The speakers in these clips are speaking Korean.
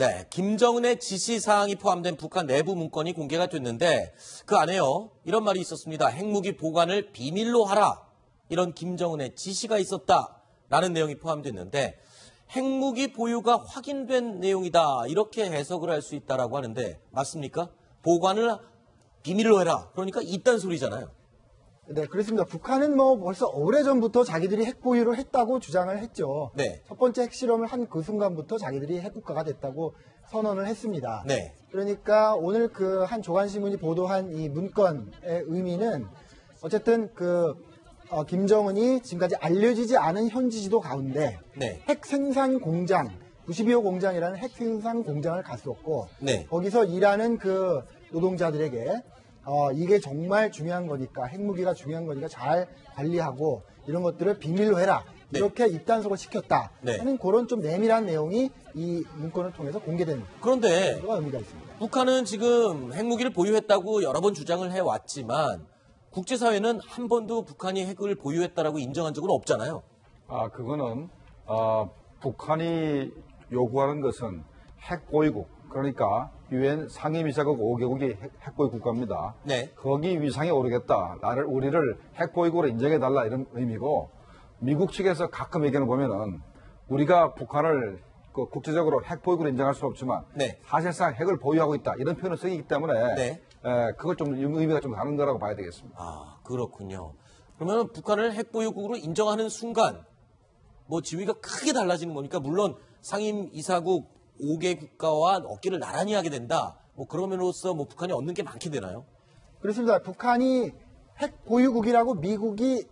네, 김정은의 지시사항이 포함된 북한 내부 문건이 공개가 됐는데 그 안에요. 이런 말이 있었습니다. 핵무기 보관을 비밀로 하라. 이런 김정은의 지시가 있었다라는 내용이 포함됐는데 핵무기 보유가 확인된 내용이다. 이렇게 해석을 할 수 있다라고 하는데 맞습니까? 보관을 비밀로 해라. 그러니까 있단 소리잖아요. 네, 그렇습니다. 북한은 뭐 벌써 오래전부터 자기들이 핵 보유를 했다고 주장을 했죠. 네. 첫 번째 핵실험을 한 그 순간부터 자기들이 핵국가가 됐다고 선언을 했습니다. 네. 그러니까 오늘 그 한 조간신문이 보도한 이 문건의 의미는 어쨌든 김정은이 지금까지 알려지지 않은 현지 지도 가운데 네. 핵 생산 공장, 92호 공장이라는 핵 생산 공장을 갔었고 네. 거기서 일하는 그 노동자들에게 이게 정말 중요한 거니까 핵무기가 중요한 거니까 잘 관리하고 이런 것들을 비밀로 해라. 네. 이렇게 입단속을 시켰다 네. 하는 그런 좀 내밀한 내용이 이 문건을 통해서 공개된 그런데 그런 의미가 있습니다. 북한은 지금 핵무기를 보유했다고 여러 번 주장을 해왔지만 국제사회는 한 번도 북한이 핵을 보유했다라고 인정한 적은 없잖아요. 그거는 북한이 요구하는 것은 핵 보유국, 그러니까 유엔 상임이사국 5개국이 핵 보유 국가입니다. 네. 거기 위상에 오르겠다. 우리를 핵 보유국으로 인정해달라 이런 의미고, 미국 측에서 가끔 의견을 보면은 우리가 북한을 국제적으로 핵 보유국으로 인정할 수는 없지만 네. 사실상 핵을 보유하고 있다 이런 표현을 쓰기 때문에 네. 그걸 좀 의미가 좀 다른 거라고 봐야 되겠습니다. 아, 그렇군요. 그러면 북한을 핵보유국으로 인정하는 순간 뭐 지위가 크게 달라지는 거니까 물론 상임이사국 5개 국가와 어깨를 나란히 하게 된다. 뭐 그러면으로써 뭐 북한이 얻는 게 많게 되나요? 그렇습니다. 북한이 핵 보유국이라고 미국이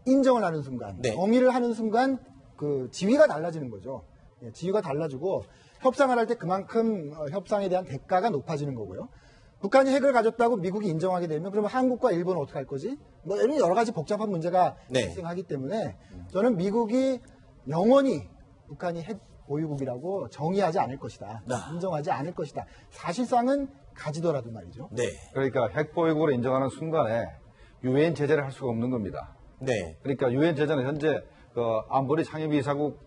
인정을 하는 순간, 네. 동의를 하는 순간 그 지위가 달라지는 거죠. 예, 지위가 달라지고 협상을 할 때 그만큼 협상에 대한 대가가 높아지는 거고요. 북한이 핵을 가졌다고 미국이 인정하게 되면 그러면 한국과 일본은 어떻게 할 거지? 뭐 이런 여러 가지 복잡한 문제가 네. 발생하기 때문에 저는 미국이 영원히 북한이 핵 보유국이라고 정의하지 않을 것이다. 인정하지 않을 것이다. 사실상은 가지더라도 말이죠. 네. 그러니까 핵 보유국으로 인정하는 순간에 유엔 제재를 할 수가 없는 겁니다. 네. 그러니까 유엔 제재는 현재 안보리 상임이사국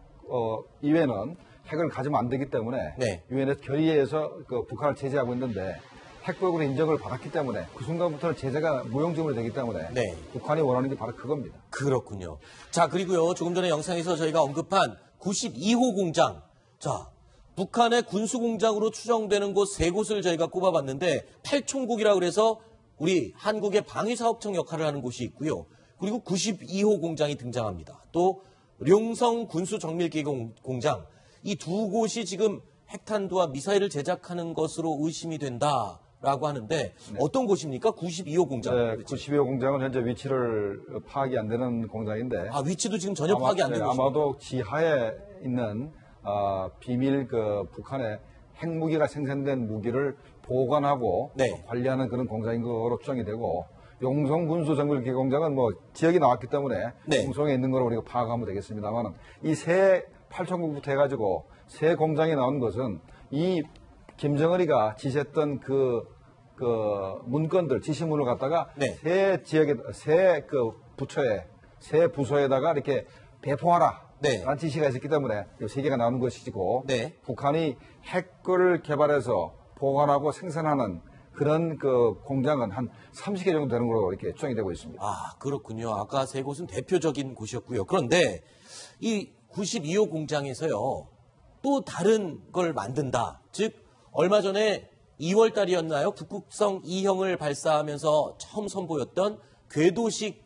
이외에는 핵을 가지면 안 되기 때문에 네. 유엔에서 결의해서 북한을 제재하고 있는데 핵 보유국으로 인정을 받았기 때문에 그 순간부터는 제재가 무용지물이 되기 때문에 네. 북한이 원하는 게 바로 그겁니다. 그렇군요. 자, 그리고요. 조금 전에 영상에서 저희가 언급한 92호 공장. 자, 북한의 군수공장으로 추정되는 곳 3곳을 저희가 꼽아봤는데 팔총국이라고 그래서 우리 한국의 방위사업청 역할을 하는 곳이 있고요. 그리고 92호 공장이 등장합니다. 또 룡성 군수정밀기 공장. 이 두 곳이 지금 핵탄두와 미사일을 제작하는 것으로 의심이 된다라고 하는데 네. 어떤 곳입니까? 92호 공장. 네, 92호 공장은 현재 위치를 파악이 안 되는 공장인데 위치도 지금 전혀 파악이 안 되고 있습니다. 아마도 지하에 있는 비밀 북한의 핵무기가 생산된 무기를 보관하고 네. 관리하는 그런 공장인 거로 추정이 되고 용성 군수정밀기 공장은 뭐 지역이 나왔기 때문에 네. 용성에 있는 거로 우리가 파악하면 되겠습니다만 이 세 8천국부터 해가지고 세 공장이 나온 것은 이 김정은이가 지시했던 그 문건들 지시문을 갖다가 네. 세 지역에 세 부처에 세 부서에다가 이렇게 배포하라. 네. 라는 지시가 있었기 때문에 이 세 개가 나오는 것이고 네. 북한이 핵을 개발해서 보관하고 생산하는 그런 공장은 한 30개 정도 되는 걸로 이렇게 추정이 되고 있습니다. 그렇군요. 아까 3곳은 대표적인 곳이었고요. 그런데 이 92호 공장에서요. 또 다른 걸 만든다. 즉 얼마 전에 2월 달이었나요? 북극성 2형을 발사하면서 처음 선보였던 궤도식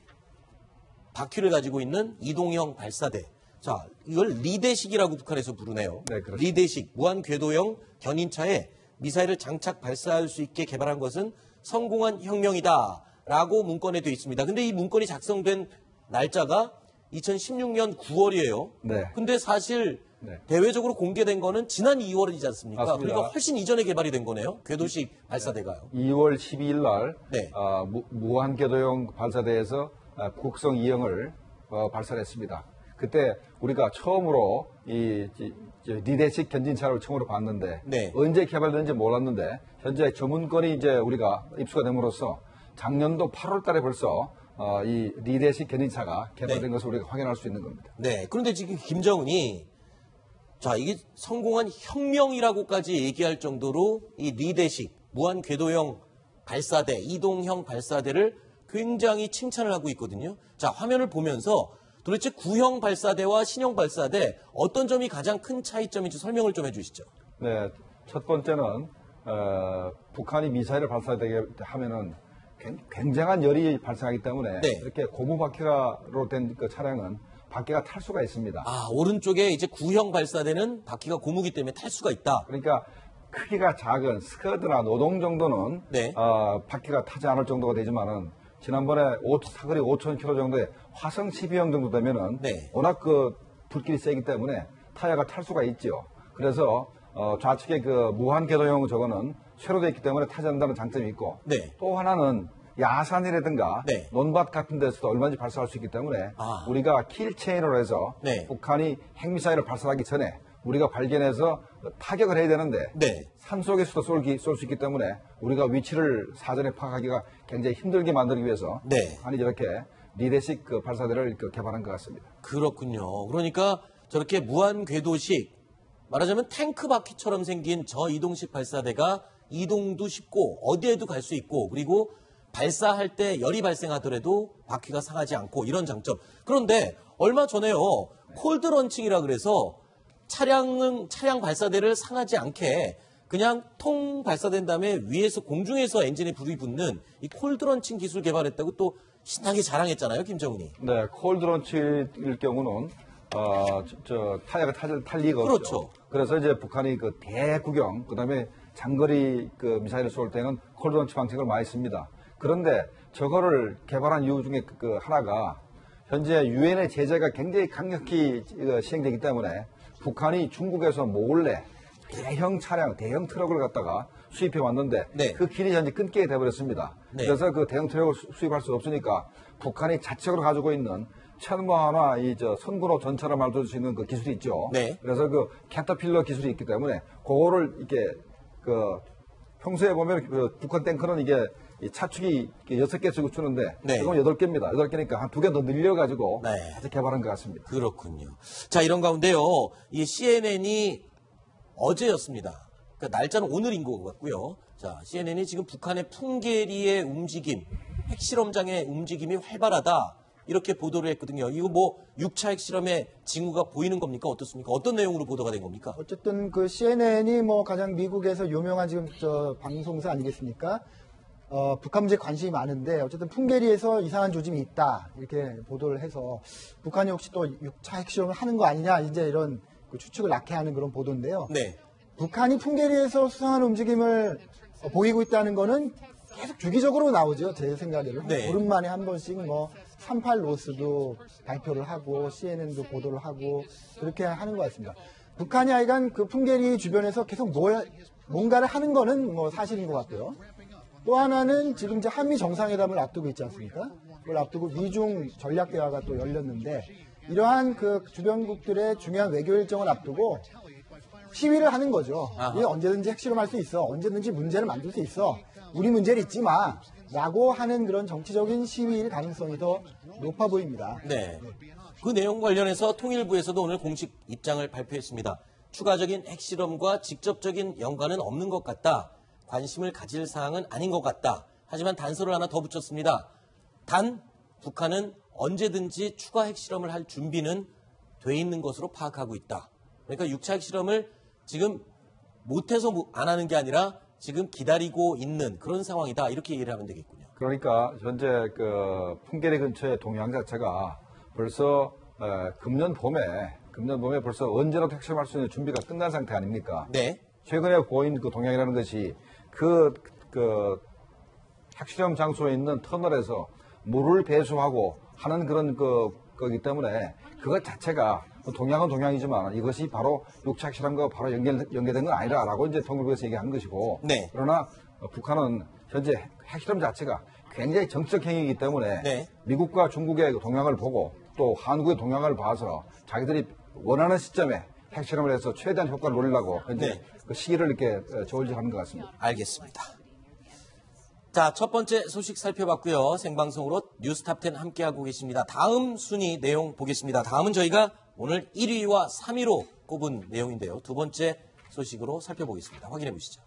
바퀴를 가지고 있는 이동형 발사대. 자, 이걸 리대식이라고 북한에서 부르네요. 네, 그렇습니다. 리대식 무한 궤도형 견인차에 미사일을 장착 발사할 수 있게 개발한 것은 성공한 혁명이다라고 문건에 되어 있습니다. 근데 이 문건이 작성된 날짜가 2016년 9월이에요. 네. 근데 사실 네. 대외적으로 공개된 거는 지난 2월이지 않습니까? 맞습니다. 그러니까 훨씬 이전에 개발이 된 거네요. 궤도식 발사대가요. 2월 12일 날 네. 무한궤도형 발사대에서 북극성 2형을 발사했습니다. 그때 우리가 처음으로 이 리대식 견진차를 처음으로 봤는데 네. 언제 개발됐는지 몰랐는데 현재 전문권이 이제 우리가 입수가 됨으로써 작년도 8월 달에 벌써 이 리대식 견인차가 개발된 네. 것을 우리가 확인할 수 있는 겁니다. 네. 그런데 지금 김정은이 자, 이게 성공한 혁명이라고까지 얘기할 정도로 이 리대식 무한 궤도형 발사대, 이동형 발사대를 굉장히 칭찬을 하고 있거든요. 자, 화면을 보면서 도대체 구형 발사대와 신형 발사대 어떤 점이 가장 큰 차이점인지 설명을 좀 해주시죠. 네, 첫 번째는 북한이 미사일을 발사되게 하면은 굉장한 열이 발생하기 때문에 네. 이렇게 고무 바퀴가로 된 그 차량은 바퀴가 탈 수가 있습니다. 아, 오른쪽에 이제 구형 발사대는 바퀴가 고무기 때문에 탈 수가 있다. 그러니까 크기가 작은 스커드나 노동 정도는 네. 바퀴가 타지 않을 정도가 되지만은 지난번에 사거리 5,000km 정도의 화성 12형 정도 되면은 네. 워낙 그 불길이 세기 때문에 타이어가 탈 수가 있죠. 그래서 좌측에 그 무한 궤도형 저거는 쇠로 되어 있기 때문에 타지 않는다는 장점이 있고 네. 또 하나는 야산이라든가 네. 논밭 같은 데서도 얼마든지 발사할 수 있기 때문에 아. 우리가 킬체인으로 해서 네. 북한이 핵미사일을 발사하기 전에 우리가 발견해서 타격을 해야 되는데 네. 산속에서도 쏠 수 있기 때문에 우리가 위치를 사전에 파악하기가 굉장히 힘들게 만들기 위해서 네. 북한이 저렇게 리대식 그 발사대를 개발한 것 같습니다. 그렇군요. 그러니까 저렇게 무한 궤도식, 말하자면 탱크 바퀴처럼 생긴 저이동식 발사대가 이동도 쉽고 어디에도 갈 수 있고 그리고 발사할 때 열이 발생하더라도 바퀴가 상하지 않고 이런 장점. 그런데 얼마 전에요. 콜드 런칭이라 그래서 차량 발사대를 상하지 않게 그냥 통 발사된 다음에 위에서 공중에서 엔진에 불이 붙는 이 콜드 런칭 기술 개발했다고 또 신나게 자랑했잖아요, 김정은이. 네, 콜드 런치일 경우는 타이어가 탈 리가 없죠. 그렇죠. 그래서 이제 북한이 그 대구경 그다음에 장거리 그 미사일을 쏠 때는 콜드 런치 방식을 많이 씁니다. 그런데 저거를 개발한 이유 중에 그 하나가 현재 유엔의 제재가 굉장히 강력히 시행되기 때문에 북한이 중국에서 몰래 대형 차량, 대형 트럭을 갖다가 수입해 왔는데 네. 그 길이 현재 끊기게 돼버렸습니다. 네. 그래서 그 대형 트럭을 수입할 수 없으니까 북한이 자체적으로 가지고 있는 천마나 선군호 전차를 만들 수 있는 그 기술이 있죠. 네. 그래서 그 캐터필러 기술이 있기 때문에 그거를 이렇게 평소에 보면 그 북한 탱크는 이게 이 차축이 6개 쓰고 추는데 네. 지금 8개입니다. 8개니까 한 2개 더 늘려가지고 네. 아주 개발한 것 같습니다. 그렇군요. 자, 이런 가운데요. 이 CNN이 어제였습니다. 그러니까 날짜는 오늘인 것 같고요. 자, CNN이 지금 북한의 풍계리의 움직임, 핵실험장의 움직임이 활발하다. 이렇게 보도를 했거든요. 이거 뭐 6차 핵실험의 징후가 보이는 겁니까? 어떻습니까? 어떤 내용으로 보도가 된 겁니까? 어쨌든 그 CNN이 뭐 가장 미국에서 유명한 지금 방송사 아니겠습니까? 북한 문제에 관심이 많은데 어쨌든 풍계리에서 이상한 조짐이 있다 이렇게 보도를 해서 북한이 혹시 또 6차 핵실험을 하는 거 아니냐 이제 이런 그 추측을 낳게 하는 그런 보도인데요. 네. 북한이 풍계리에서 수상한 움직임을 보이고 있다는 거는 계속 주기적으로 나오죠. 제 생각에는. 네. 보름 만에 한 번씩 뭐 38 로스도 발표를 하고 CNN도 보도를 하고 그렇게 하는 것 같습니다. 북한이 하여간 그 풍계리 주변에서 계속 뭔가를 하는 거는 뭐 사실인 것 같고요. 또 하나는 지금 이제 한미 정상회담을 앞두고 있지 않습니까? 그걸 앞두고 미중 전략대화가 또 열렸는데 이러한 그 주변국들의 중요한 외교 일정을 앞두고 시위를 하는 거죠. 이게 언제든지 핵실험할 수 있어. 언제든지 문제를 만들 수 있어. 우리 문제를 잊지 마. 라고 하는 그런 정치적인 시위일 가능성이 더 높아 보입니다. 네. 그 내용 관련해서 통일부에서도 오늘 공식 입장을 발표했습니다. 추가적인 핵실험과 직접적인 연관은 없는 것 같다. 관심을 가질 사항은 아닌 것 같다. 하지만 단서를 하나 더 붙였습니다. 단, 북한은 언제든지 추가 핵실험을 할 준비는 돼 있는 것으로 파악하고 있다. 그러니까 6차 핵실험을 지금 못해서 안 하는 게 아니라 지금 기다리고 있는 그런 상황이다. 이렇게 이해를 하면 되겠군요. 그러니까 현재 그 풍계리 근처의 동향 자체가 벌써 금년 봄에 벌써 언제라도 핵실험할 수 있는 준비가 끝난 상태 아닙니까? 네. 최근에 보인 그 동향이라는 것이 그 핵실험 장소에 있는 터널에서 물을 배수하고 하는 그런 거기 때문에 그것 자체가 동향은 동향이지만 이것이 바로 6차 핵실험과 바로 연계된 건 아니라라고 이제 통일부에서 얘기하는 것이고 네. 그러나 북한은 현재 핵실험 자체가 굉장히 정치적 행위이기 때문에 네. 미국과 중국의 동향을 보고 또 한국의 동향을 봐서 자기들이 원하는 시점에 핵실험을 해서 최대한 효과를 노리려고 현재 네. 그 시기를 이렇게 저울질하는 것 같습니다. 알겠습니다. 자, 첫 번째 소식 살펴봤고요. 생방송으로 뉴스탑10 함께하고 계십니다. 다음 순위 내용 보겠습니다. 다음은 저희가 오늘 1위와 3위로 꼽은 내용인데요. 두 번째 소식으로 살펴보겠습니다. 확인해 보시죠.